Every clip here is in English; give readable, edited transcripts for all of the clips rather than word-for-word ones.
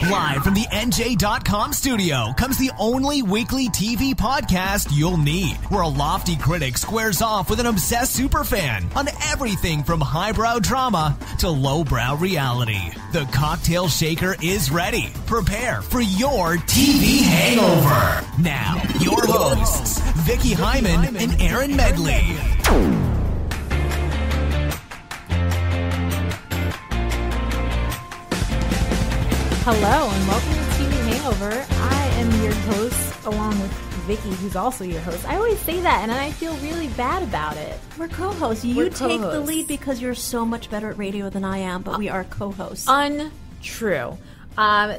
Live from the NJ.com studio comes the only weekly TV podcast you'll need, where a lofty critic squares off with an obsessed superfan on everything from highbrow drama to lowbrow reality. The cocktail shaker is ready. Prepare for your TV hangover. Now, your hosts, Vicki Hyman and Erin Medley. Hello and welcome to TV Hangover. I am your host along with Vicki, who's also your host. I always say that and I feel really bad about it. We're co-hosts. You take the lead because you're so much better at radio than I am, but we are co-hosts. Untrue.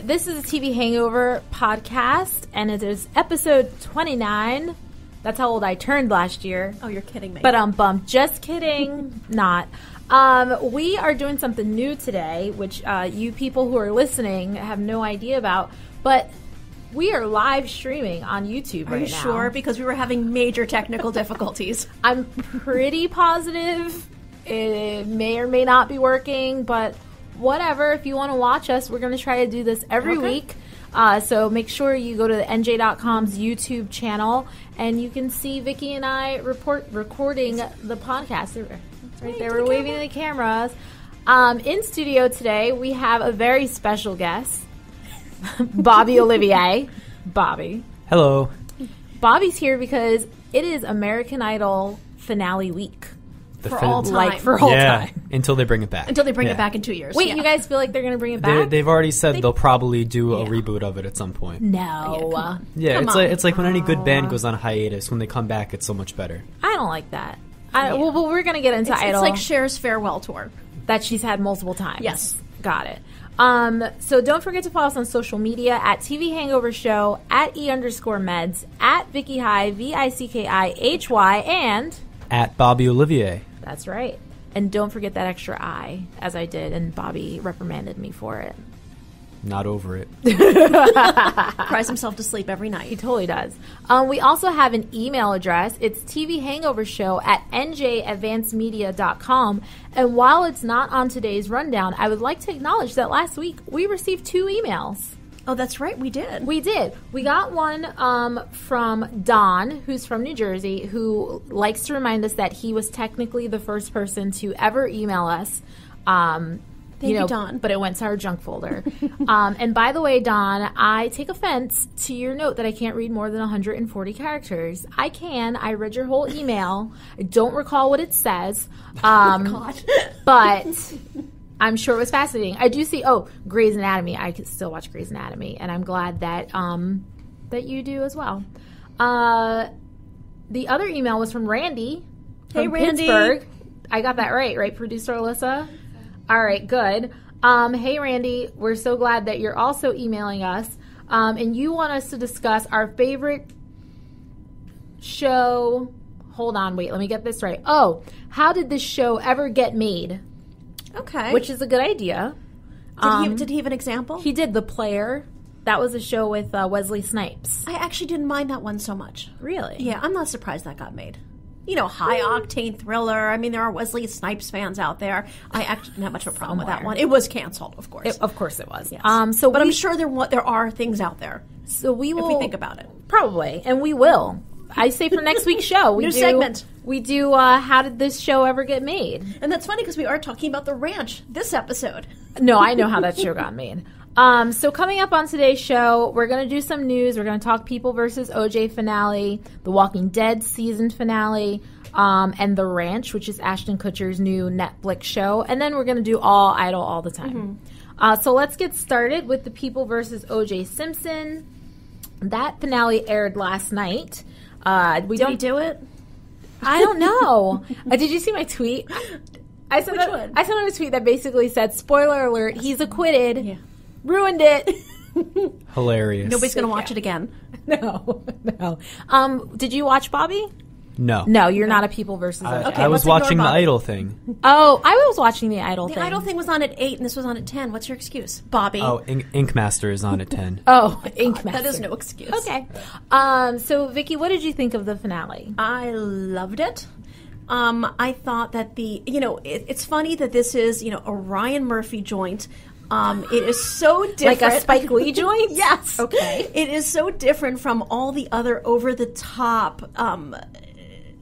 This is a TV Hangover podcast and it is episode 29. That's how old I turned last year. Oh, you're kidding me. But I'm bummed. Just kidding. Not. We are doing something new today, which you people who are listening have no idea about, but we are live streaming on YouTube right now. Are you sure? Because we were having major technical difficulties. I'm pretty positive it may or may not be working, but whatever. If you want to watch us, we're going to try to do this every week. So make sure you go to the NJ.com's YouTube channel, and you can see Vicki and I recording the podcast. Right there, we're waving at the cameras. In studio today, we have a very special guest, Bobby Olivier. Bobby. Hello. Bobby's here because it is American Idol finale week. For all time. Like, for all time. Until they bring it back. Until they bring it back in 2 years. Wait, you guys feel like they're going to bring it back? They've already said they'll probably do a reboot of it at some point. No. Yeah, it's like when any good band goes on hiatus, when they come back, it's so much better. I don't like that. Well, we're going to get into Idol. It's like Cher's farewell tour. That she's had multiple times. Yes. Got it. So don't forget to follow us on social media at TV Hangover Show, at E_meds, at Vicki High, VICKIHY, and at Bobby Olivier. That's right. And don't forget that extra I, as I did, and Bobby reprimanded me for it. Not over it. Cries himself to sleep every night. He totally does. We also have an email address. It's tvhangovershow at NJ.com. And while it's not on today's rundown, I would like to acknowledge that last week we received 2 emails. Oh, that's right. We did. We did. We got one from Don, who's from New Jersey, who likes to remind us that he was technically the first person to ever email us. Thank you, Don. But it went to our junk folder. And by the way, Don, I take offense to your note that I can't read more than 140 characters. I can. I read your whole email. I don't recall what it says. Oh, my God. But I'm sure it was fascinating. I do see, Grey's Anatomy. I can still watch Grey's Anatomy, and I'm glad that that you do as well. The other email was from Randy from Pittsburgh. I got that right, producer Alyssa? All right, good. Hey, Randy, we're so glad that you're also emailing us, and you want us to discuss our favorite show. Hold on, wait, let me get this right. Oh, how did this show ever get made? Okay. Which is a good idea. Did he have an example? He did. The Player. That was a show with Wesley Snipes. I actually didn't mind that one so much. Really? Yeah, I'm not surprised that got made. You know, high-octane thriller. I mean, there are Wesley Snipes fans out there. I actually didn't have much of a problem with that one. It was canceled, of course. Of course it was. Yes. But I'm sure there are things out there. So we will... If we think about it. Probably. And we will. I say for next week's show. New segment. We do how did this show ever get made? And that's funny because we are talking about The Ranch this episode. No, I know how that show got made. So coming up on today's show, we're going to do some news. We're going to talk People vs. OJ finale, The Walking Dead season finale, and The Ranch, which is Ashton Kutcher's new Netflix show. And then we're going to do all Idol all the time. Mm-hmm. So let's get started with the People vs. OJ Simpson. That finale aired last night. Did he do it? I don't know. Did you see my tweet? I sent out a tweet that basically said, spoiler alert, he's acquitted. Yeah. Ruined it. Hilarious. Nobody's going to watch it again. No. Did you watch Bobby? No. No, you're not a People versus OJ. Okay, I was watching the Idol thing. Oh, I was watching the Idol thing. The Idol thing was on at 8 and this was on at 10. What's your excuse? Bobby. Oh, Ink Master is on at 10. Oh, Ink Master. That is no excuse. Okay. So, Vicki, what did you think of the finale? I loved it. I thought that it's funny that this is, a Ryan Murphy joint It is so different. Like a Spike Lee joint? Yes. Okay. It is so different from all the other over-the-top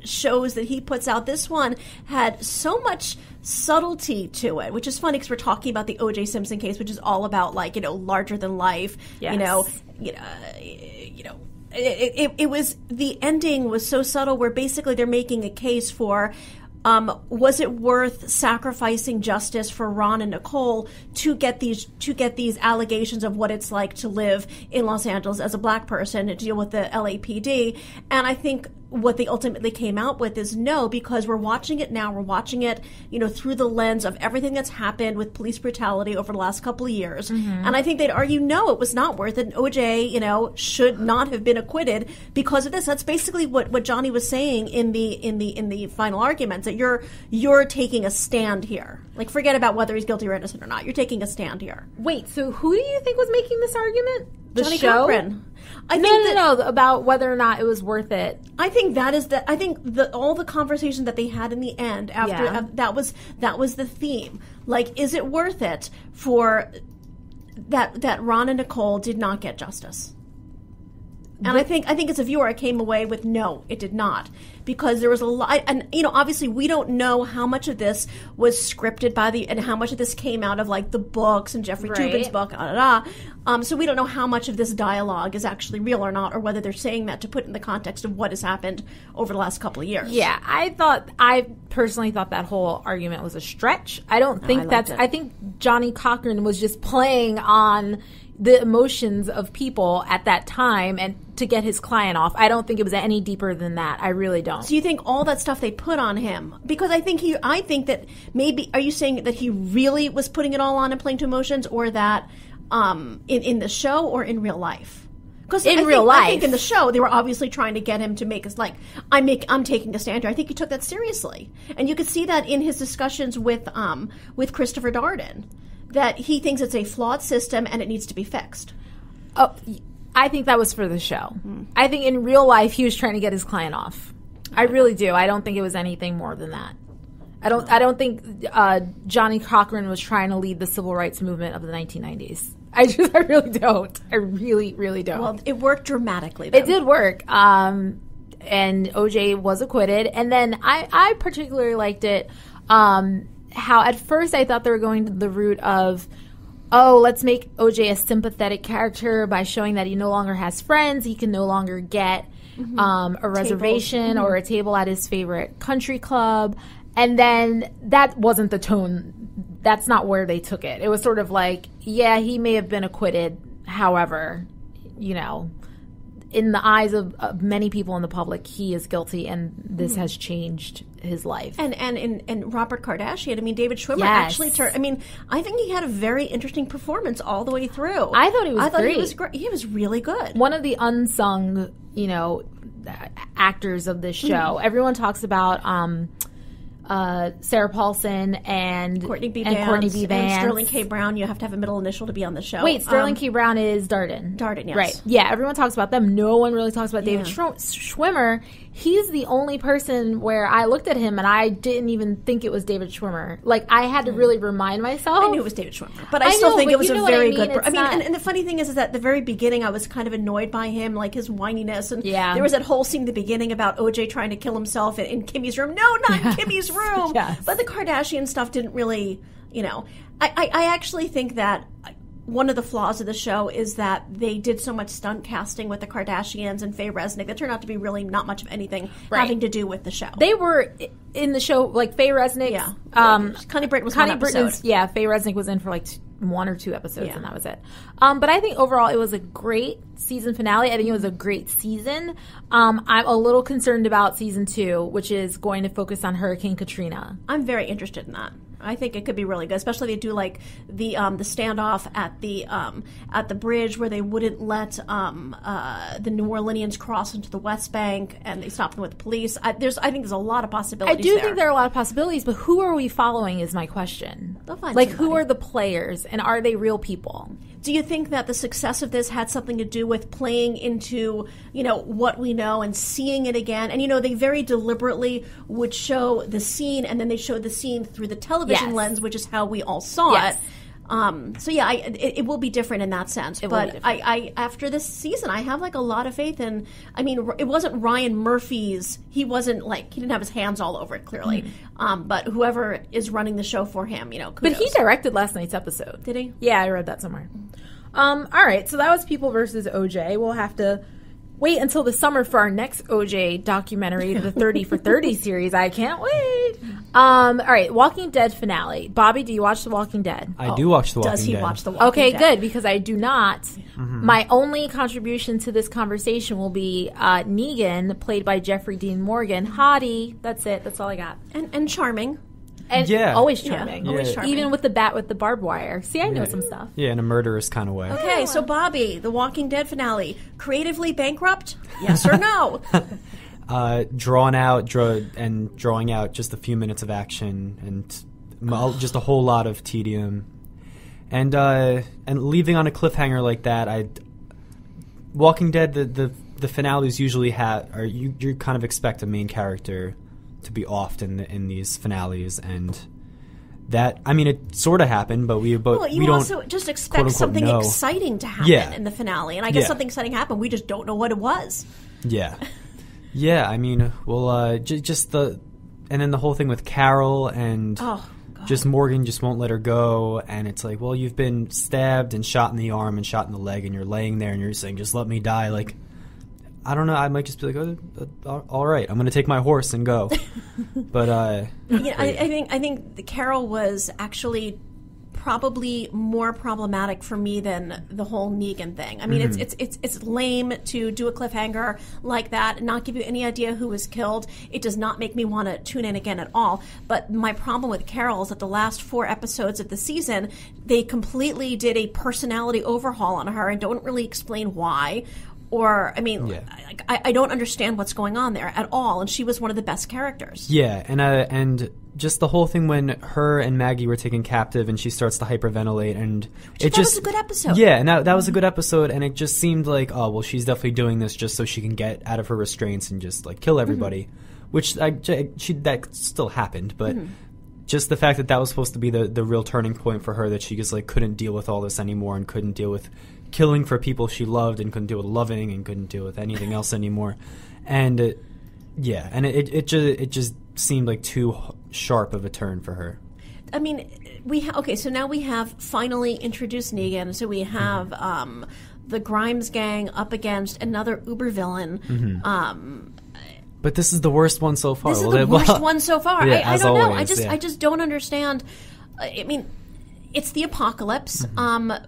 shows that he puts out. This one had so much subtlety to it, which is funny because we're talking about the O.J. Simpson case, which is all about larger than life. Yes. It was, the ending was so subtle where basically they're making a case for, was it worth sacrificing justice for Ron and Nicole to get these allegations of what it's like to live in Los Angeles as a black person and to deal with the LAPD? And I think what they ultimately came out with is no, because we're watching it now. We're watching it, through the lens of everything that's happened with police brutality over the last couple of years. Mm-hmm. And I think they'd argue, no, it was not worth it. And OJ, should not have been acquitted because of this. That's basically what Johnny was saying in the final arguments, that you're taking a stand here. Like, forget about whether he's guilty or innocent or not. You're taking a stand here. Wait, so who do you think was making this argument? The Johnny show? Cochran. No, about whether or not it was worth it. I think that is I think all the conversation that they had in the end after that was the theme. Like, is it worth it for that Ron and Nicole did not get justice? And I think as a viewer, I came away with no, it did not, because there was a lot, and obviously we don't know how much of this was scripted and how much of this came out of like the books and Jeffrey Toobin's book, so we don't know how much of this dialogue is actually real or not, or whether they're saying that to put in the context of what has happened over the last couple of years. Yeah, I personally thought that whole argument was a stretch. I think Johnny Cochran was just playing on the emotions of people at that time and to get his client off. I don't think it was any deeper than that. I really don't. So you think all that stuff they put on him, because I think that maybe, are you saying that he really was putting it all on and playing to emotions, or that in the show or in real life? Because real life, I think in the show they were obviously trying to get him to make us like, I'm taking a stand here. I think he took that seriously, and you could see that in his discussions with Christopher Darden, that he thinks it's a flawed system and it needs to be fixed. Oh, I think that was for the show. I think in real life he was trying to get his client off. I really do. I don't think it was anything more than that. I don't think Johnny Cochran was trying to lead the civil rights movement of the 1990s. I really don't. I really, really don't. Well, it worked dramatically, though. It did work. And OJ was acquitted. And then I particularly liked it, how at first I thought they were going to the route of, let's make OJ a sympathetic character by showing that he no longer has friends. He can no longer get a reservation or a table at his favorite country club. And then that wasn't the tone. That's not where they took it. It was sort of like, yeah, he may have been acquitted. However, in the eyes of many people in the public, he is guilty, and this has changed his life. And Robert Kardashian, David Schwimmer actually turned. I think he had a very interesting performance all the way through. I thought he was great. He was great. He was really good. One of the unsung, actors of this show. Everyone talks about Sarah Paulson and Courtney B. Vance. And Sterling K. Brown. You have to have a middle initial to be on the show. Wait, Sterling K. Brown is Darden. Darden, yes. Right. Yeah, everyone talks about them. No one really talks about David Schwimmer. He's the only person where I looked at him and I didn't even think it was David Schwimmer. Like, I had to really remind myself. I knew it was David Schwimmer. But I still think it was a very good... And the funny thing is that at the very beginning I was kind of annoyed by him, like his whininess. And there was that whole scene at the beginning about OJ trying to kill himself in Kimmy's room. No, not in Kimmy's room! Yes. But the Kardashian stuff didn't really, I actually think that one of the flaws of the show is that they did so much stunt casting with the Kardashians and Faye Resnick that turned out to be really not much of anything having to do with the show. They were in the show, like Faye Resnick. Yeah. Connie Britton was one episode. Faye Resnick was in for like one or two episodes, and that was it. But I think overall it was a great season finale. I think it was a great season. I'm a little concerned about season 2, which is going to focus on Hurricane Katrina. I'm very interested in that. I think it could be really good, especially if they do like the standoff at the bridge where they wouldn't let the New Orleanians cross into the West Bank, and they stopped them with the police. I think there's a lot of possibilities. I do think there are a lot of possibilities, but who are we following is my question. They'll find like somebody. Who are the players, and are they real people? Do you think that the success of this had something to do with playing into, what we know and seeing it again? And, they very deliberately would show the scene, and then they showed the scene through the television lens, which is how we all saw it. So yeah, it will be different in that sense. But I after this season, I have like a lot of faith in. I mean, it wasn't Ryan Murphy's. He wasn't like he didn't have his hands all over it clearly. But whoever is running the show for him, kudos. But he directed last night's episode. Did he? Yeah, I read that somewhere. All right, so that was People versus OJ. We'll have to wait until the summer for our next OJ documentary, the 30 for 30 series. I can't wait. All right, Walking Dead finale. Bobby, do you watch The Walking Dead? I do watch The Walking Dead. Does he watch The Walking Dead? Okay, good, because I do not. My only contribution to this conversation will be Negan, played by Jeffrey Dean Morgan. Hottie. That's it. That's all I got. And charming. And always charming. Yeah. Always charming. Even with the bat with the barbed wire. See, I know some stuff. Yeah, in a murderous kind of way. Okay, so Bobby, The Walking Dead finale. Creatively bankrupt? Yes or no? Drawing out just a few minutes of action and just a whole lot of tedium. And leaving on a cliffhanger like that, Walking Dead, the finales usually you kind of expect a main character to be off in these finales, and that, I mean, it sort of happened, but we don't also just expect something exciting to happen in the finale, and I guess something exciting happened. We just don't know what it was. Yeah, I mean, well, just and then the whole thing with Carol and just Morgan just won't let her go, and it's like, well, you've been stabbed and shot in the arm and shot in the leg, and you're laying there and you're saying, just let me die, like. I don't know. I might just be like, all right, I'm going to take my horse and go. But I think Carol was actually probably more problematic for me than the whole Negan thing. I mean, it's lame to do a cliffhanger like that and not give you any idea who was killed. It does not make me want to tune in again at all. But my problem with Carol is that the last 4 episodes of the season, they completely did a personality overhaul on her and don't really explain why. Or, I mean, I don't understand what's going on there at all, and she was one of the best characters. Yeah, and just the whole thing when her and Maggie were taken captive and she starts to hyperventilate, and that was a good episode. Yeah, and that was a good episode, and it just seemed like, oh, well, she's definitely doing this just so she can get out of her restraints and just, like, kill everybody, which that still happened, but... Just the fact that was supposed to be the real turning point for her, that she just like couldn't deal with all this anymore and couldn't deal with killing for people she loved and couldn't deal with loving and couldn't deal with anything else anymore, and it just seemed like too sharp of a turn for her. I mean, so now we have finally introduced Negan, so we have the Grimes gang up against another uber villain. But this is the worst one so far. This is the worst one so far. Yeah, I don't always, know. I just don't understand. I mean, it's the apocalypse.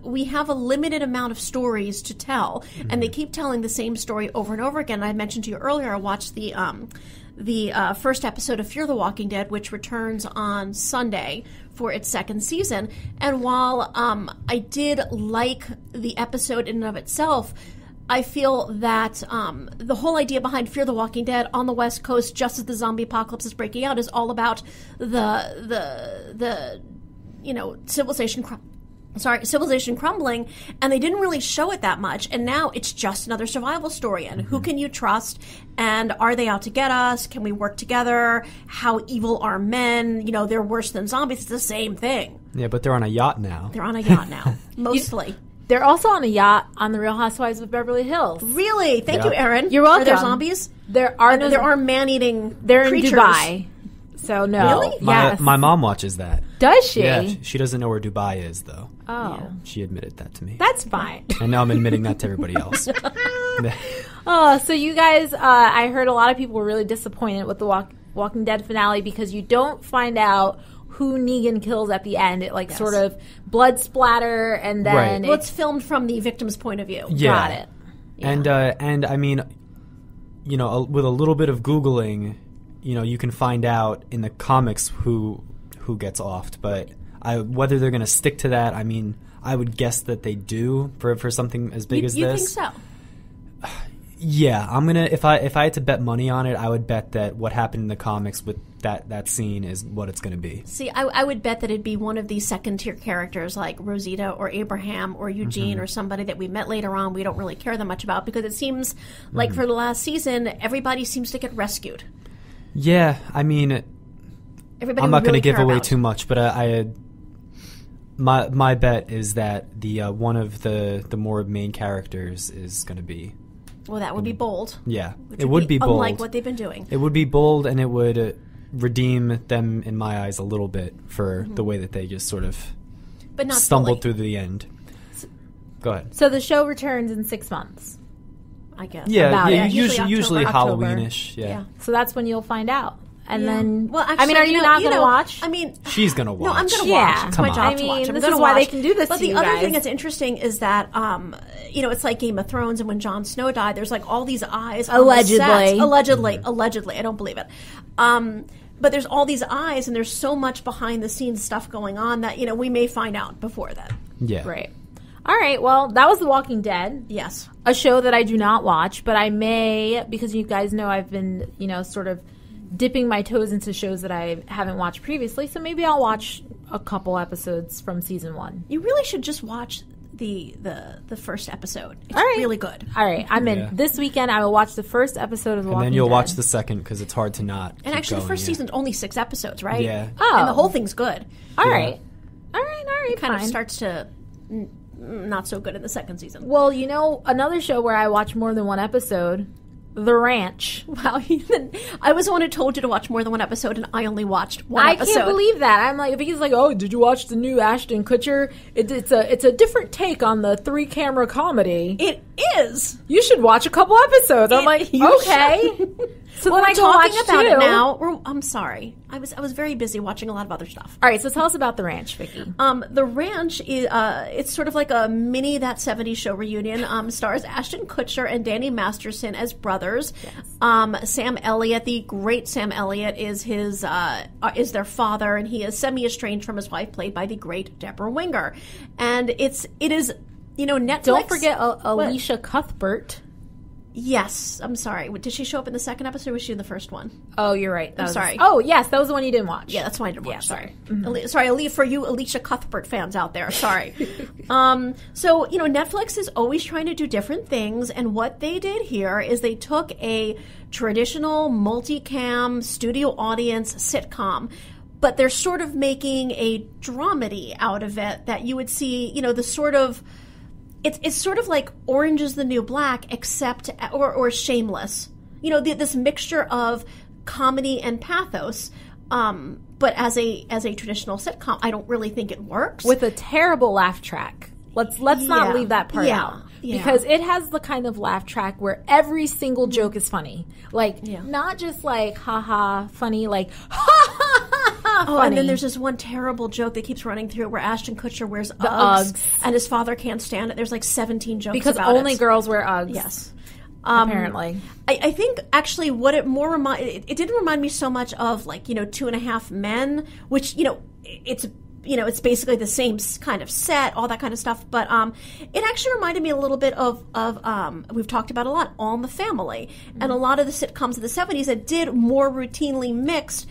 We have a limited amount of stories to tell, and they keep telling the same story over and over again. I mentioned to you earlier, I watched the first episode of Fear the Walking Dead, which returns on Sunday for its 2nd season. And while I did like the episode in and of itself, I feel that the whole idea behind Fear the Walking Dead on the West Coast, just as the zombie apocalypse is breaking out, is all about the civilization crumbling, and they didn't really show it that much, and now it's just another survival story, and who can you trust, and are they out to get us, can we work together, how evil are men, they're worse than zombies, it's the same thing. Yeah, but they're on a yacht now. Mostly. They're also on a yacht on The Real Housewives of Beverly Hills. Really? Thank you, Erin. You're welcome. Are there zombies? There are no. There are man-eating They're creatures. in Dubai. So no. Really? Yes. My mom watches that. Does she? Yeah, she doesn't know where Dubai is, though. Oh. Yeah, she admitted that to me. That's fine. And now I'm admitting that to everybody else. So you guys, I heard a lot of people were really disappointed with the Walking Dead finale because you don't find out who Negan kills at the end. It sort of blood splatter, and then it's filmed from the victim's point of view. Yeah. Got it. Yeah. And I mean, with a little bit of Googling, you can find out in the comics who gets offed, but whether they're going to stick to that, I mean, I would guess that they do for something as big as this. You think so? Yeah, I'm gonna. If I had to bet money on it, I would bet that what happened in the comics with that scene is what it's going to be. See, I would bet that it'd be one of these second-tier characters like Rosita or Abraham or Eugene or somebody that we met later on we don't really care that much about, because it seems like for the last season, everybody seems to get rescued. Yeah, I mean, everybody I'm not really going to give away about. too much, but My bet is that the one of the more main characters is going to be. Well, that would be bold. Yeah, it would be bold. Unlike what they've been doing. It would be bold, and it would redeem them in my eyes a little bit for the way that they just sort of stumbled through the end. Go ahead. So the show returns in 6 months, I guess. Yeah, usually October. Halloweenish. Yeah. So that's when you'll find out. And then, well, actually, are you not going to watch? She's going to watch. No, I'm going to Yeah. watch. It's Come my on. job to watch. This is why they can do this But to the you other guys. thing that's interesting is that, it's like Game of Thrones, and when Jon Snow died, there's like all these eyes. Allegedly. On the sets. Allegedly. I don't believe it. But there's all these eyes, and there's so much behind the scenes stuff going on that, we may find out before then. Yeah. Right. All right. Well, that was The Walking Dead. Yes. A show that I do not watch, but I may, because you guys know I've been, sort of dipping my toes into shows that I haven't watched previously, so maybe I'll watch a couple episodes from season 1. You really should just watch the first episode. It's All right. really good. All right, I'm in. Yeah. This weekend I will watch the first episode of The Walking Dead. And then you'll watch the second because it's hard to not. And actually, the first season's only 6 episodes, right? Yeah. Oh. And the whole thing's good. All Yeah. right. Kind of fine. starts to not so good in the second season. Well, another show where I watch more than one episode, The Ranch. Wow, I was the one who told you to watch more than one episode, and I only watched one episode. I can't believe that. I'm like, Vicki's like, oh, did you watch the new Ashton Kutcher? It's a different take on the 3-camera comedy. It is. You should watch a couple episodes. I'm like, okay. So Well, then we're I go watch talking about two. it now. I'm sorry. I was very busy watching a lot of other stuff. All right, so tell us about The Ranch, Vicki. The Ranch is it's sort of like a mini That 70s Show reunion. Stars Ashton Kutcher and Danny Masterson as brothers. Yes. Sam Elliott, the great Sam Elliott, is their father, and he is semi-estranged from his wife, played by the great Deborah Winger. And it is Netflix. Don't forget Alicia Cuthbert. Yes, I'm sorry. Did she show up in the second episode, or was she in the first one? Oh, you're right. Sorry. Oh, yes, that was the one you didn't watch. Yeah, that's the one I didn't watch. Yeah, sorry. Mm-hmm. Sorry, for you Alicia Cuthbert fans out there. Sorry. So, Netflix is always trying to do different things, and what they did here is they took a traditional multicam studio audience sitcom, but they're sort of making a dramedy out of it that you would see, the sort of... It's sort of like Orange is the New Black, except or Shameless. This mixture of comedy and pathos. But as a traditional sitcom, I don't really think it works. With a terrible laugh track. Let's not leave that part out. Yeah. Because it has the kind of laugh track where every single joke is funny. Like, not just like, ha-ha, funny, like, ha-ha-ha-ha, funny. And then there's this one terrible joke that keeps running through where Ashton Kutcher wears the Uggs, and his father can't stand it. There's like 17 jokes because about only it. girls wear Uggs. Yes. Apparently. I think actually what it more it didn't remind me so much of like, 2.5 Men, which, it's basically the same kind of set, all that kind of stuff. But it actually reminded me a little bit of we've talked about a lot, All in the Family. And a lot of the sitcoms of the 70s that did more routinely mixed,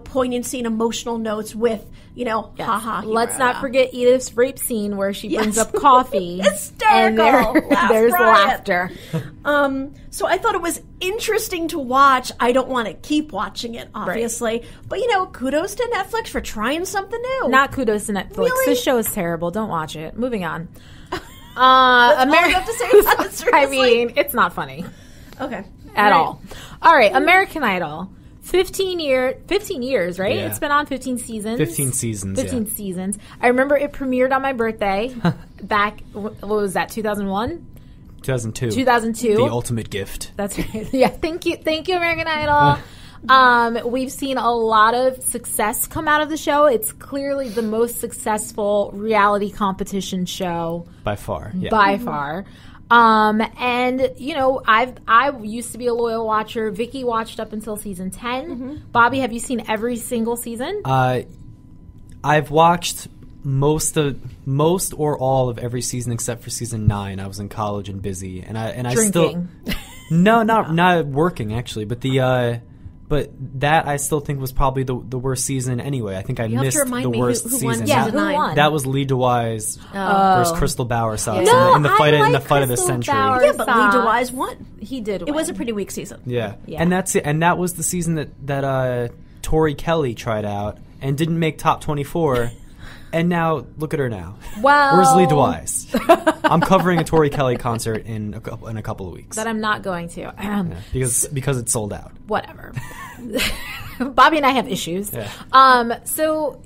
poignancy and emotional notes with, ha-ha. Let's not forget Edith's rape scene where she brings up coffee. Hysterical. And there's laughter. So I thought it was interesting to watch. I don't want to keep watching it, obviously. Right. But, kudos to Netflix for trying something new. Not kudos to Netflix. Really? This show is terrible. Don't watch it. Moving on. That's all you have to say about it, seriously? I mean, it's not funny. Okay. At all. All right, American Idol. 15 years, right? Yeah. It's been on 15 seasons. 15 seasons, 15 seasons. I remember it premiered on my birthday back, what was that, 2001? 2002. 2002. The ultimate gift. That's right. Yeah, thank you, American Idol. We've seen a lot of success come out of the show. It's clearly the most successful reality competition show. By far. Yeah. By far. And I used to be a loyal watcher. Vicki watched up until season 10. Mm-hmm. Bobby, have you seen every single season? I've watched most or all of every season except for season 9. I was in college and busy, and I Drinking. still not working actually, but that I still think was probably the worst season anyway. I think I missed the worst who season. won who won? That was Lee DeWise versus Crystal Bauer socks No, in the fight of the Crystal century. Bauer Yeah, but Lee DeWise won. He did win. It was a pretty weak season. Yeah. And that's it. And that was the season that Tori Kelly tried out and didn't make top 24. And now, look at her now. Well, Where's Lee Dwyer? I'm covering a Tori Kelly concert in a couple of weeks. That I'm not going to. Because it's sold out. Whatever. Bobby and I have issues. Yeah. So,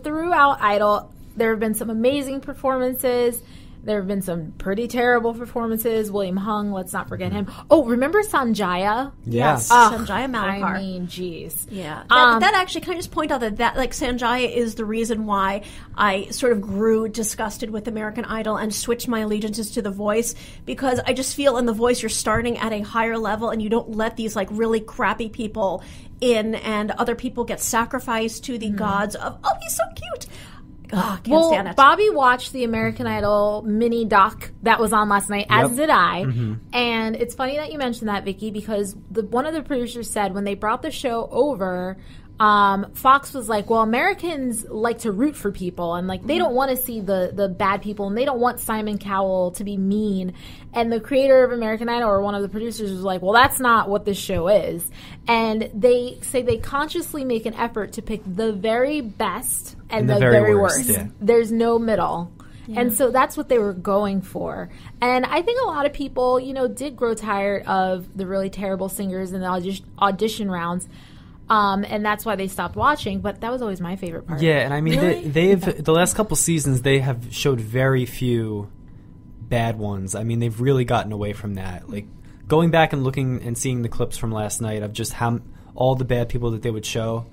throughout Idol, there have been some amazing performances. There have been some pretty terrible performances. William Hung, let's not forget him. Oh, remember Sanjaya? Yes. Sanjaya Malakar. I mean, geez. Yeah. That actually, can I just point out that like Sanjaya is the reason why I sort of grew disgusted with American Idol and switched my allegiances to The Voice, because I just feel in The Voice you're starting at a higher level and you don't let these like really crappy people in, and other people get sacrificed to the gods of, oh, he's so cute. Oh, can't stand it. Bobby watched the American Idol mini doc that was on last night, as did I. And it's funny that you mentioned that, Vicki, because one of the producers said when they brought the show over, Fox was like, well, Americans like to root for people, and like they don't want to see the bad people, and they don't want Simon Cowell to be mean. And the creator of American Idol, or one of the producers, was like, well, that's not what this show is. And they say they consciously make an effort to pick the very best and the very worst. Yeah. There's no middle. Yeah. And so that's what they were going for. And I think a lot of people, did grow tired of the really terrible singers in the audition rounds. And that's why they stopped watching, but that was always my favorite part. Yeah, and I mean, Really? they've the last couple seasons, they have showed very few bad ones. I mean, they've really gotten away from that. Like, going back and looking and seeing the clips from last night of just how all the bad people that they would show,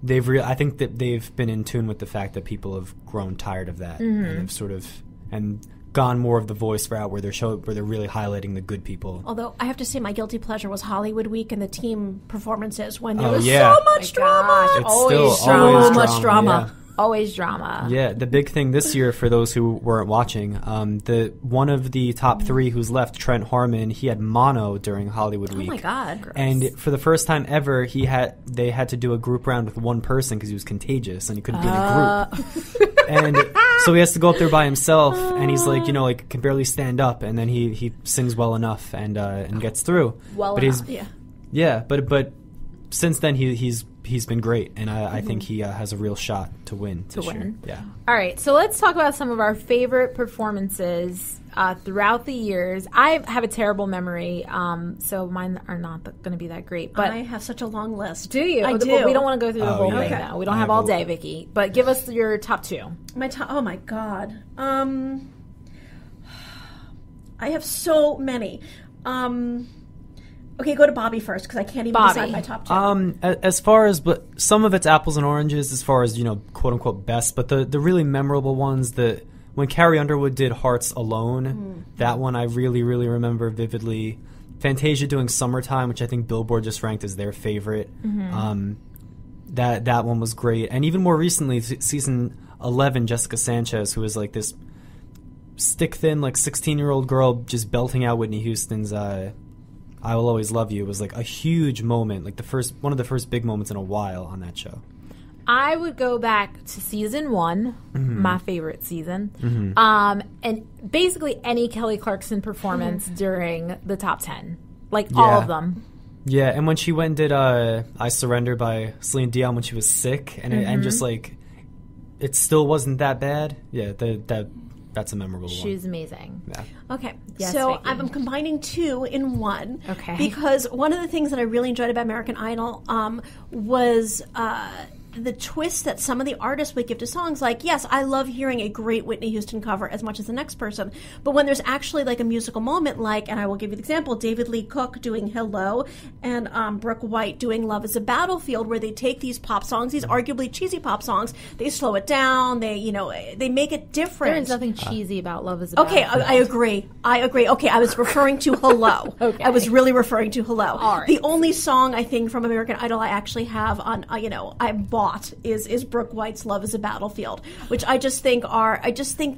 I think that they've been in tune with the fact that people have grown tired of that, and have sort of gone more of the Voice route where they're really highlighting the good people. Although I have to say my guilty pleasure was Hollywood Week and the team performances when there was yeah. so much drama. It's always still drama. always So much drama. Yeah. Always drama. Yeah, the big thing this year, for those who weren't watching, one of the top three who's left, Trent Harmon, he had mono during Hollywood Week. Oh my God! Gross. And for the first time ever, they had to do a group round with one person because he was contagious and he couldn't be in a group. And so he has to go up there by himself, and he's like, can barely stand up, and then he sings well enough and gets through. But since then he's been great, and I think he has a real shot to win this year. Yeah. All right, so let's talk about some of our favorite performances throughout the years. I have a terrible memory, so mine are not going to be that great. But I have such a long list. Do you? I do. Well, we don't want to go through the whole thing, Okay. though. We don't have all day, Vicki. But give us your top two. Oh my God. I have so many. Okay, go to Bobby first, because I can't even decide my top two. As far as, but some of it's apples and oranges as far as, quote unquote best, but the really memorable ones, when Carrie Underwood did Hearts Alone, that one I really, really remember vividly. Fantasia doing Summertime, which I think Billboard just ranked as their favorite. That one was great. And even more recently, season 11, Jessica Sanchez, who was like this stick-thin, like 16-year-old girl just belting out Whitney Houston's I Will Always Love You, was like a huge moment, like one of the first big moments in a while on that show. I would go back to season 1, my favorite season, and basically any Kelly Clarkson performance during the top 10, all of them. Yeah, and when she went and did I Surrender by Celine Dion when she was sick, and just like it still wasn't that bad. Yeah, that's a memorable one. She was amazing. Yeah. Okay, Yes, so Vicki. I'm combining two in one. Okay. Because one of the things that I really enjoyed about American Idol was the twist that some of the artists would give to songs. Like, yes, I love hearing a great Whitney Houston cover as much as the next person, but when there's actually like a musical moment, and I will give you the example, David Lee Cook doing Hello and Brooke White doing Love is a Battlefield, where they take these pop songs, these arguably cheesy pop songs, they slow it down, they make it different. There is nothing cheesy about Love is a Okay, Battlefield. I agree. Okay, I was referring to Hello. Okay. I was really referring to Hello. All right. The only song I think from American Idol I actually have on, I bought is Brooke White's Love is a Battlefield, which I just think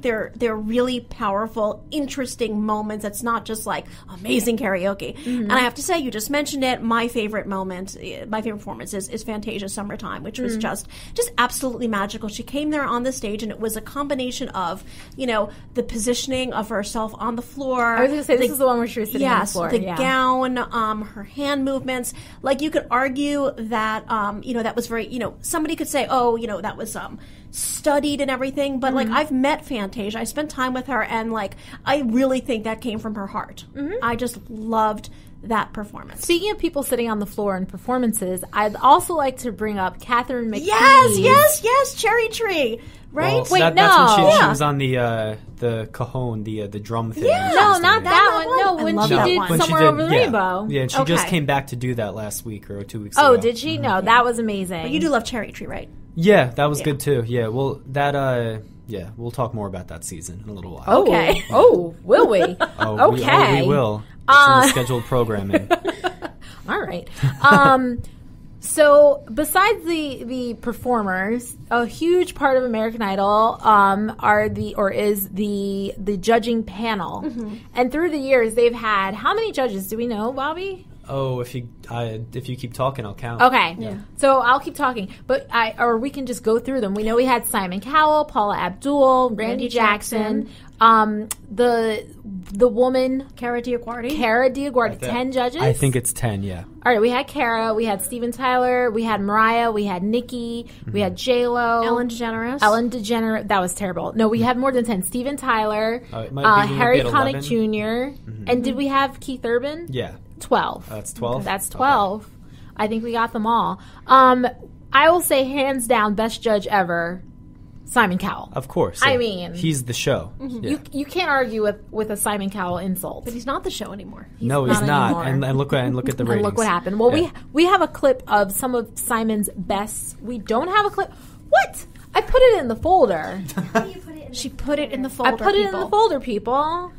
they're really powerful, interesting moments. It's not just like amazing karaoke. And I have to say, you just mentioned it, my favorite performance is Fantasia Summertime, which was just absolutely magical. She came there on the stage, and it was a combination of, the positioning of herself on the floor. I was going to say, this is the one where she was sitting on the floor. Yes, the gown, her hand movements. Like, you could argue that, that was very, somebody could say, that was studied and everything, but like I've met Fantasia. I spent time with her, and like I really think that came from her heart. I just loved that performance. Speaking of people sitting on the floor in performances, I'd also like to bring up Catherine McPhee. Yes, Cherry Tree. Right? Wait, that's when she was on the cajon, the drum thing. Yeah. No, not that one. No, when she did When Somewhere she did, Over the Rainbow. Yeah, and she just came back to do that last week or 2 weeks ago. Oh, did she? No, that was amazing. But you do love Cherry Tree, right? Yeah, that was good too. Yeah, well, we'll talk more about that season in a little while. Okay. Oh, will we? Okay. We will. It's in the scheduled programming. All right. So besides the performers, a huge part of American Idol is the judging panel. And through the years, they've had how many judges? Do we know, Bobby? Oh, if you keep talking, I'll count. Okay. Yeah. So I'll keep talking, but we can just go through them. We know we had Simon Cowell, Paula Abdul, Randy Jackson, the woman Cara DiAguardi. 10 judges. I think it's 10. Yeah. All right. We had Cara, we had Steven Tyler, we had Mariah, we had Nikki, we had J-Lo, Ellen DeGeneres. That was terrible. No, we had more than 10. Steven Tyler, Harry Connick Jr. And did we have Keith Urban? Yeah. 12. That's 12? That's 12. Okay. I think we got them all. I will say, hands down, best judge ever, Simon Cowell. Of course. I mean, he's the show. Yeah. You can't argue with a Simon Cowell insult. But he's not the show anymore. He's not. And look at the ratings. And look what happened. Well, we have a clip of some of Simon's best. We don't have a clip. What? I put it in the folder. She put it in the folder. I put it in the folder, people.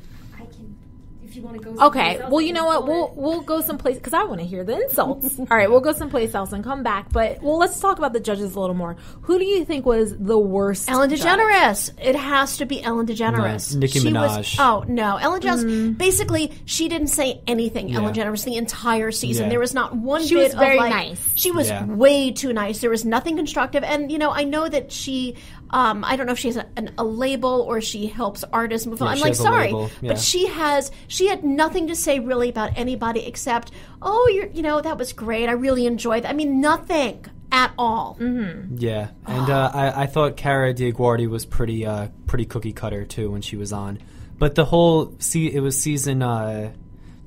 You want to go okay, well, you know what? We'll go someplace because I want to hear the insults. All right, we'll go someplace else and come back. But let's talk about the judges a little more. Who do you think was the worst? Ellen DeGeneres. It has to be Ellen DeGeneres. No, Nicki Minaj. Ellen DeGeneres. Basically, she didn't say anything. Yeah. Ellen DeGeneres the entire season. Yeah. There was not one bit of. She was very nice. She was way too nice. There was nothing constructive. And I know that she. I don't know if she has a label or she helps artists move on. I'm like, sorry, but she had nothing to say really about anybody except, that was great. I really enjoyed that. I mean, nothing at all. Mm-hmm. Yeah, and I thought Cara DiAguardi was pretty cookie cutter too when she was on, but it was season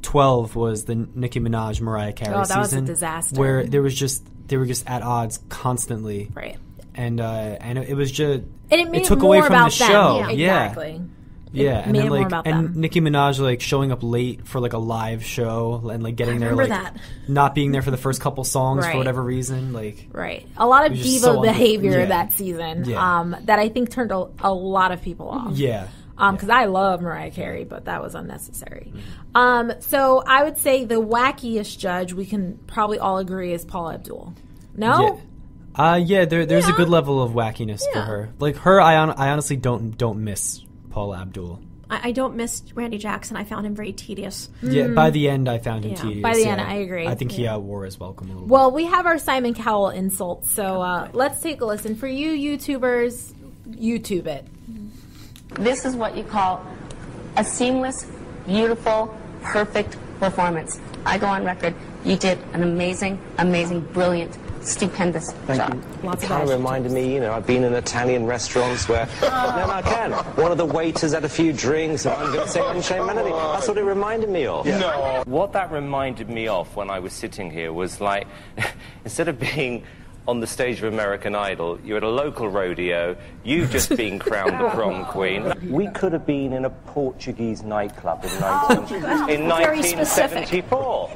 12 was the Nicki Minaj Mariah Carey season. That was a disaster. Where they were just at odds constantly. Right. And it was just it took away from the show. Yeah, exactly. Yeah, and then Nicki Minaj showing up late for a live show and getting there not being there for the first couple songs for whatever reason. Right, a lot of diva behavior that season that I think turned a lot of people off. Yeah. Because I love Mariah Carey, but that was unnecessary. So I would say the wackiest judge we can probably all agree is Paula Abdul. No. Yeah. There's a good level of wackiness for her. Her, I honestly don't miss Paula Abdul. I don't miss Randy Jackson. I found him very tedious. Yeah, by the end, I found him tedious. By the end, I agree. I think he outwore his welcome a little bit. Well, we have our Simon Cowell insults, so let's take a listen. For you YouTubers, YouTube it. This is what you call a seamless, beautiful, perfect performance. I go on record. You did an amazing, brilliant, stupendous job. It kind of reminded me, I've been in Italian restaurants where, one of the waiters had a few drinks and I'm going to sing Unchained Melody. That's what it reminded me of. Yeah. No. What that reminded me of when I was sitting here was instead of being on the stage of American Idol, you're at a local rodeo, you've just been crowned the prom queen. We could have been in a Portuguese nightclub in 1974.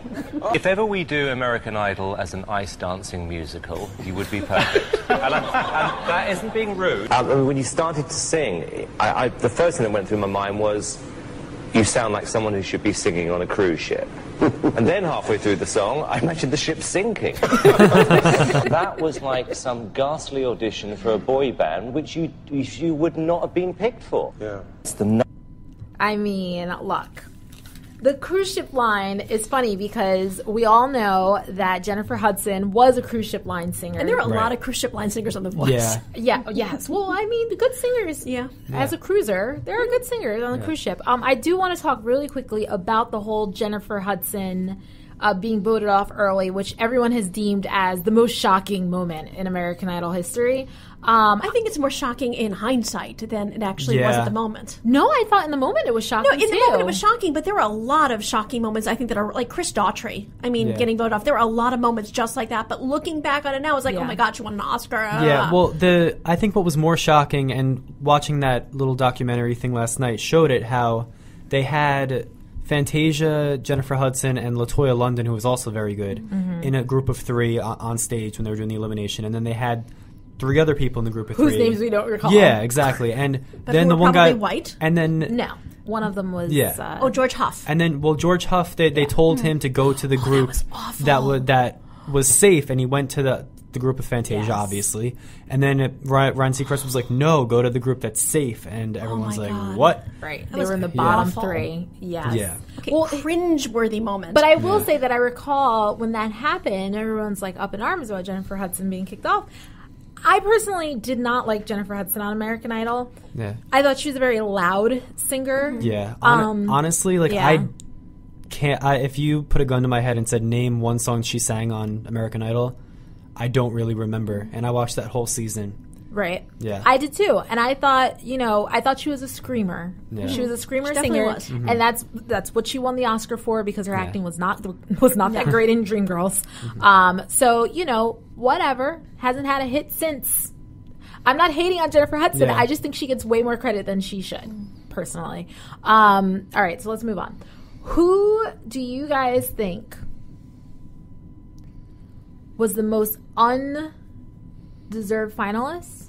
If ever we do American Idol as an ice dancing musical, you would be perfect. and that isn't being rude. When you started to sing, the first thing that went through my mind was, you sound like someone who should be singing on a cruise ship. And then halfway through the song, I imagined the ship sinking. That was like some ghastly audition for a boy band, which you would not have been picked for. Yeah. It's the luck. The cruise ship line is funny because we all know that Jennifer Hudson was a cruise ship line singer. And there are a lot of cruise ship line singers on The Voice. Yes. Well, I mean, the good singers. Yeah. As a cruiser, there are good singers on the cruise ship. I do want to talk really quickly about the whole Jennifer Hudson being voted off early, which everyone has deemed as the most shocking moment in American Idol history. I think it's more shocking in hindsight than it actually was at the moment. No, I thought in the moment it was shocking. No, in the moment it was shocking, but there were a lot of shocking moments, I think, that are like Chris Daughtry. I mean, getting voted off. There were a lot of moments just like that, but looking back on it now, it's like, oh my God, she won an Oscar. Yeah, well, I think what was more shocking, and watching that little documentary thing last night showed it, how they had Fantasia, Jennifer Hudson, and LaToya London, who was also very good, in a group of 3 on stage when they were doing the elimination, and then they had 3 other people in the group of 3. Whose names we don't recall. Yeah, exactly. And but then who the were one guy, white? and then No, one of them was George Huff. And then George Huff, they told him to go to the group that was safe, and he went to the group of Fantasia, obviously. And then Ryan Seacrest was like, no, go to the group that's safe. And everyone's like, God. what? Right. They were in the bottom 3. Yes. Yeah. Okay, cringe-worthy moment. But I will say that I recall when that happened, everyone's like up in arms about Jennifer Hudson being kicked off. I personally did not like Jennifer Hudson on American Idol. Yeah. I thought she was a very loud singer. Yeah. Honestly, like, I can't... if you put a gun to my head and said, name one song she sang on American Idol, I don't really remember. And I watched that whole season. Right. Yeah. I did too. And I thought, I thought she was a screamer. Yeah. She was a screamer She singer. was. And that's what she won the Oscar for, because her acting was not that great in Dreamgirls. So, whatever. Hasn't had a hit since. I'm not hating on Jennifer Hudson. Yeah. I just think she gets way more credit than she should, personally. All right, so let's move on. Who do you guys think was the most undeserved finalist?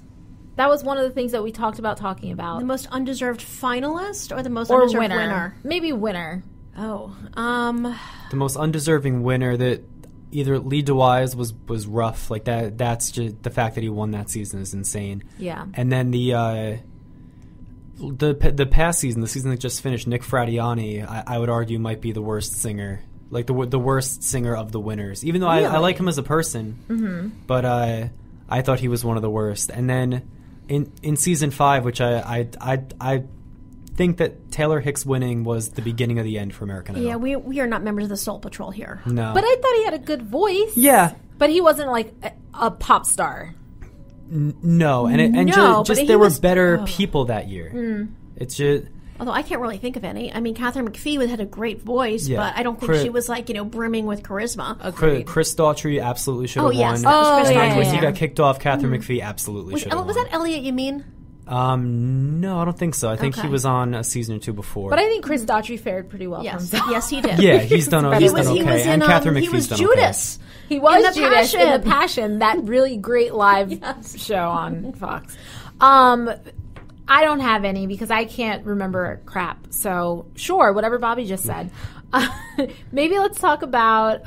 That was one of the things that we talked about talking about. The most undeserved finalist or the most or undeserved winner. winner? Maybe winner. Oh. The most undeserving winner, that either Lee DeWise was rough. Like, that's just the fact that he won that season is insane. Yeah. And then the past season, the season that just finished, Nick Fradiani, I would argue might be the worst singer. Like, the worst singer of the winners. Even though I like him as a person. But I thought he was one of the worst. And then in season 5, which I think that Taylor Hicks winning was the beginning of the end for American Idol. Yeah, we are not members of the Soul Patrol here. No. But I thought he had a good voice. Yeah. But he wasn't like a pop star. No. And No, but just he there were was- better people that year. It's just... Although I can't really think of any. I mean, Catherine McPhee had a great voice, Yeah. but I don't think she was like, brimming with charisma. Chris Daughtry absolutely should have Oh, yes. won. That was Chris yeah, Daughtry. When he yeah. got kicked off, Catherine McPhee absolutely Was, should have won. was that Elliot, you mean? No, I don't think so. I think he Okay. was on a season or 2 before. But I think Chris Daughtry fared pretty well for Yes. himself. Yes, he did. Yeah, he's done okay. He was And in, Catherine he McPhee's was done Judas. He was In the Judas in Passion. The Passion, that really great live show on Fox. I don't have any because I can't remember crap. So, sure, whatever Bobby just said. Maybe let's talk about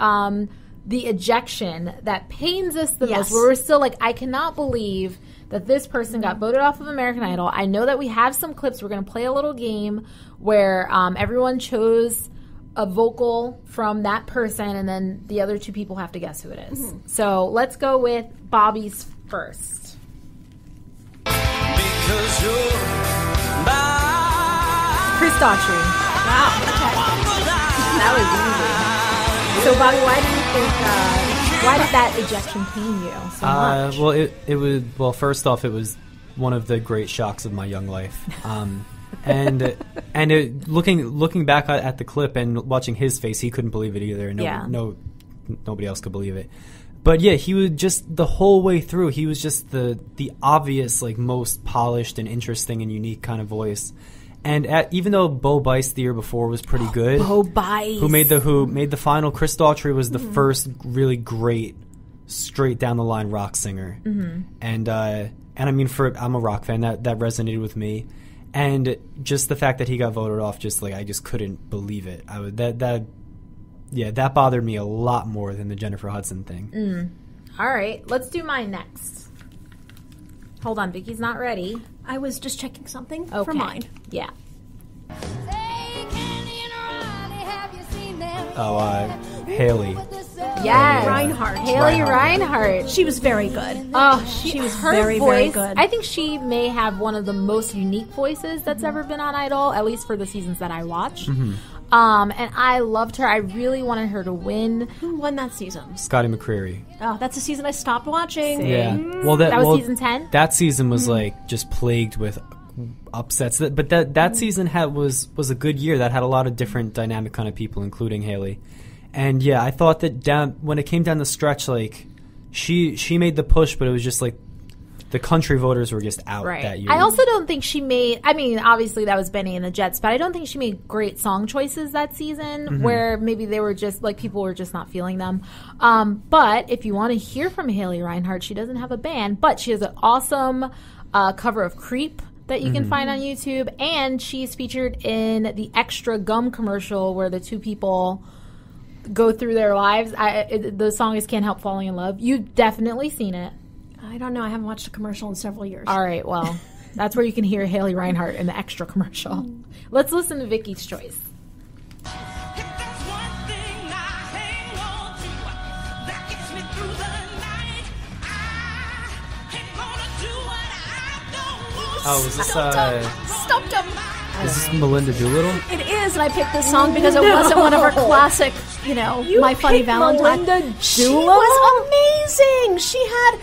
the ejection that pains us the most, where we're still like, I cannot believe that this person got voted off of American Idol. I know that we have some clips. We're going to play a little game where everyone chose a vocal from that person, and then the other 2 people have to guess who it is. So let's go with Bobby's first. Chris Daughtry. Wow. That was easy. So Bobby, why do you think, why did that ejection pain you so much? Well, first off, it was one of the great shocks of my young life. Looking back at the clip and watching his face, he couldn't believe it either. Nobody else could believe it. But yeah, he was just the whole way through. He was just the obvious, like, most polished and interesting and unique kind of voice. And even though Bo Bice the year before was pretty good, Bo Bice, who made the final, Chris Daughtry was the first really great straight down the line rock singer. And I mean, I'm a rock fan, that resonated with me. And just the fact that he got voted off, just like, I just couldn't believe it. That bothered me a lot more than the Jennifer Hudson thing. All right, let's do mine next. Hold on, Vicky's not ready. I was just checking something Okay. for mine. Yeah. Haley. Yes. Reinhardt. Haley Reinhardt. She was very good. Oh, She was her very, voice, very good. I think she may have one of the most unique voices that's ever been on Idol, at least for the seasons that I watched. And I loved her. I really wanted her to win. Who won that season? Scotty McCreery. Oh, that's the season I stopped watching. Yeah. That was season 10? That season was just plagued with upsets. But that season was a good year. That had a lot of different dynamic kind of people, including Haley. And yeah, I thought that when it came down the stretch, she made the push, but it was just the country voters were just out that year. I also don't think she made... I mean, obviously that was Benny and the Jets, but I don't think she made great song choices that season where maybe they were just... people were just not feeling them. But if you want to hear from Haley Reinhart, she doesn't have a band, but she has an awesome cover of Creep that you can find on YouTube, and she's featured in the Extra Gum commercial where the two people go through their lives. The song is Can't Help Falling in Love. You've definitely seen it. I don't know. I haven't watched a commercial in several years. All right, well, that's where you can hear Haley Reinhart in the Extra commercial. Let's listen to Vicki's choice. Oh, is this Stumped him. is this Melinda Doolittle? It is, and I picked this song because it wasn't one of her classic, My Funny Valentine. Melinda She Doolittle? was amazing. She had...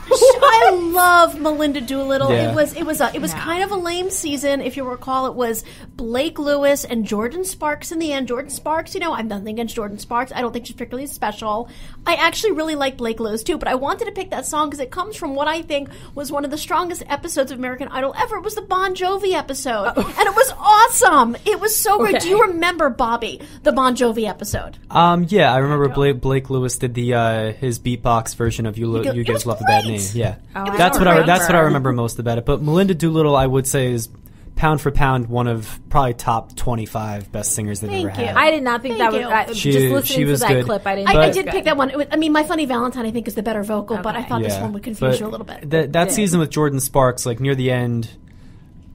I love Melinda Doolittle. Yeah. It was kind of a lame season. If you recall, it was Blake Lewis and Jordan Sparks in the end. Jordan Sparks, I'm nothing against Jordan Sparks. I don't think she's particularly special. I actually really like Blake Lewis too, but I wanted to pick that song because it comes from what I think was one of the strongest episodes of American Idol ever. It was the Bon Jovi episode, and it was awesome. It was so great. Do you remember, Bobby, the Bon Jovi episode? Yeah, I remember Blake Lewis did the his beatbox version of You Guys Love a Bad Name. Yeah, that's what I remember most about it. But Melinda Doolittle, I would say, is pound for pound one of probably top 25 best singers they've ever had. I did not think that was... She just listening was to that good. clip, I didn't I did pick that one. My Funny Valentine, I think, is the better vocal, but I thought this one would confuse you a little bit. That season with Jordan Sparks, near the end...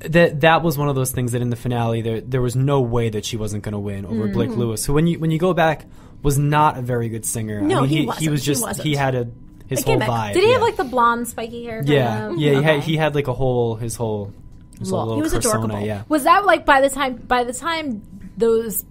That was one of those things that in the finale there was no way that she wasn't going to win over Blake Lewis, who when you go back was not a very good singer. No, I mean, he wasn't. he was just wasn't. he had his whole vibe. Did he have the blonde spiky hair? Yeah. He had his whole little He was persona. adorable. Yeah. Was that by the time those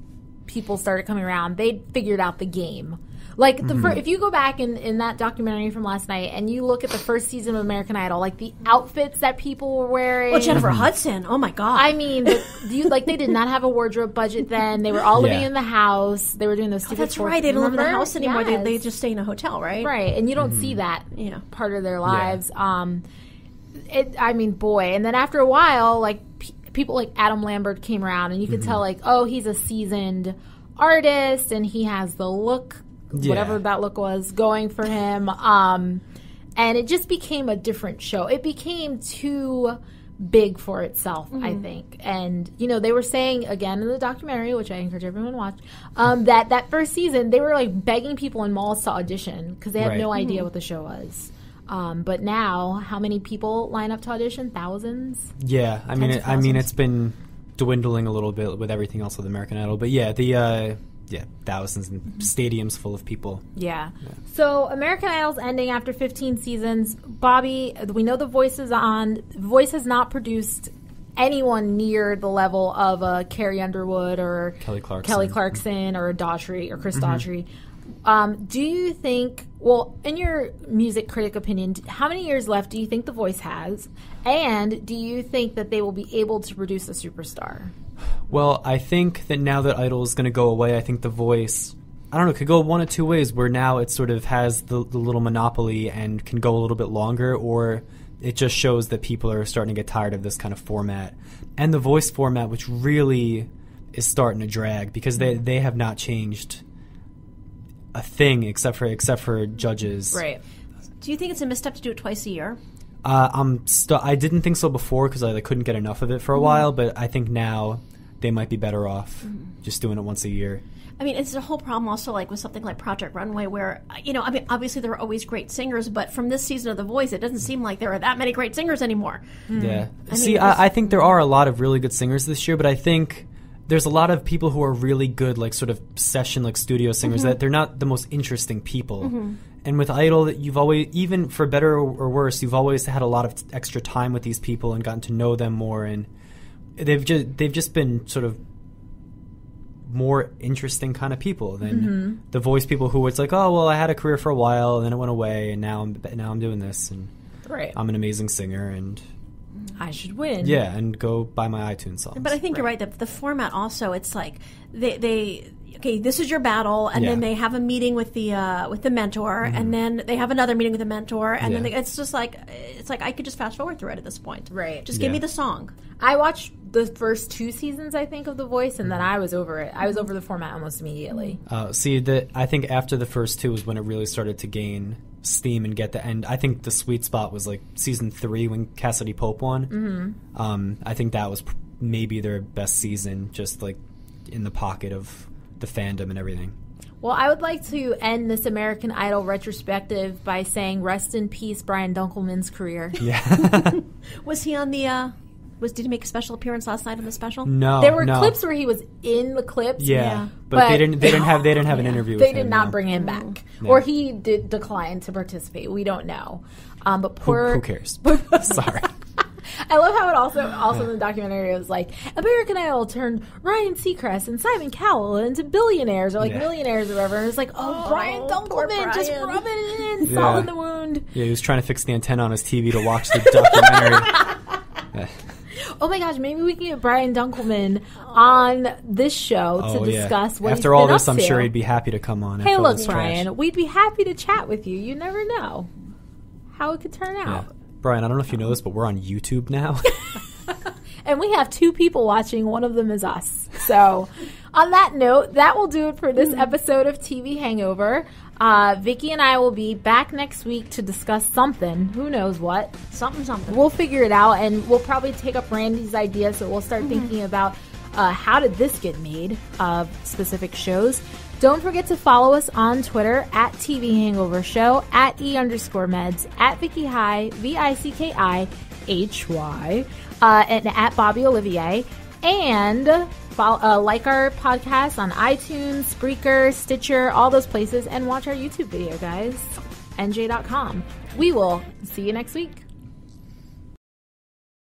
people started coming around, they'd figured out the game? If you go back in that documentary from last night and you look at the first season of American Idol, the outfits that people were wearing. Well, Jennifer Hudson. Oh my God. I mean, they did not have a wardrobe budget then. They were all living in the house. They were doing those. That's right. They don't live in the house anymore. Yes. They just stay in a hotel, right? Right, and you don't see that part of their lives. Yeah. And then after a while, people like Adam Lambert came around, and you could tell he's a seasoned artist, and he has the look. Whatever that look was going for him. And it just became a different show. It became too big for itself, I think. And, they were saying, again, in the documentary, which I encourage everyone to watch, that first season, they were, begging people in malls to audition because they had no idea what the show was. But now, how many people line up to audition? Thousands? Yeah. I mean, it's been dwindling a little bit with everything else with American Idol. But, thousands and stadiums full of people. Yeah. So American Idol's ending after 15 seasons. Bobby, we know The Voice is on. The Voice has not produced anyone near the level of Carrie Underwood or Kelly Clarkson or Daughtry or Chris Daughtry. Do you think, in your music critic opinion, how many years left do you think The Voice has? And do you think that they will be able to produce a superstar? Well, I think that now that Idol is going to go away, I think The Voice, I don't know, could go one of two ways, where now it sort of has the little monopoly and can go a little bit longer, or it just shows that people are starting to get tired of this kind of format. And The Voice format, which really is starting to drag, because they have not changed a thing except for judges. Right. Do you think it's a misstep to do it twice a year? I didn't think so before because I couldn't get enough of it for a while, but I think now they might be better off just doing it once a year. I mean, it's a whole problem also with something like Project Runway where, obviously there are always great singers, but from this season of The Voice, it doesn't seem like there are that many great singers anymore. Yeah. I think there are a lot of really good singers this year, but I think there's a lot of people who are really good, sort of session, studio singers, that they're not the most interesting people. And with Idol, you've always, even for better or worse, you've always had a lot of extra time with these people and gotten to know them more, and they've just been sort of more interesting kind of people than the voice people who it's like, oh well, I had a career for a while and then it went away and now I'm doing this and I'm an amazing singer and I should win. Yeah, and go buy my iTunes songs. But I think you're right. The format also, it's like they okay, this is your battle, and then they have a meeting with the mentor, and then they have another meeting with the mentor, and then it's just like I could just fast forward through it at this point. Right. Just give me the song. I watched the first 2 seasons, I think, of The Voice, and then I was over it. I was over the format almost immediately. I think after the first 2 was when it really started to gain steam and get the end. I think the sweet spot was like season 3 when Cassidy Pope won. I think that was maybe their best season, just like in the pocket of the fandom and everything. Well, I would like to end this American Idol retrospective by saying rest in peace, Brian Dunkelman's career. Yeah. Was he on the... Did he make a special appearance last night on the special? No, there were clips where he was in the clips. Yeah, but they didn't have an interview. With him. They did not bring him back, or he did decline to participate. We don't know. But poor who cares? Sorry. I love how it also in the documentary it was like American Idol turned Ryan Seacrest and Simon Cowell into billionaires or like millionaires or whatever. And it's like, Brian Dunkelman, just rub it in, salt in the wound. Yeah, he was trying to fix the antenna on his TV to watch the documentary. Oh my gosh, maybe we can get Brian Dunkelman on this show to discuss what After all this, I'm sure he'd be happy to come on. Hey, look, Brian, we'd be happy to chat with you. You never know how it could turn out. Yeah. Brian, I don't know if you know this, but we're on YouTube now. And we have 2 people watching. One of them is us. So on that note, that will do it for this episode of TV Hangover. Vicki and I will be back next week to discuss something. Who knows what? Something. We'll figure it out, and we'll probably take up Randy's idea, so we'll start thinking about how did this get made of specific shows. Don't forget to follow us on Twitter at TV Hangover Show, at E_meds, at Vicki Hy, VICKIHY, and at Bobby Olivier. And like our podcast on iTunes, Spreaker, Stitcher, all those places, and watch our YouTube video, guys. NJ.com. We will see you next week.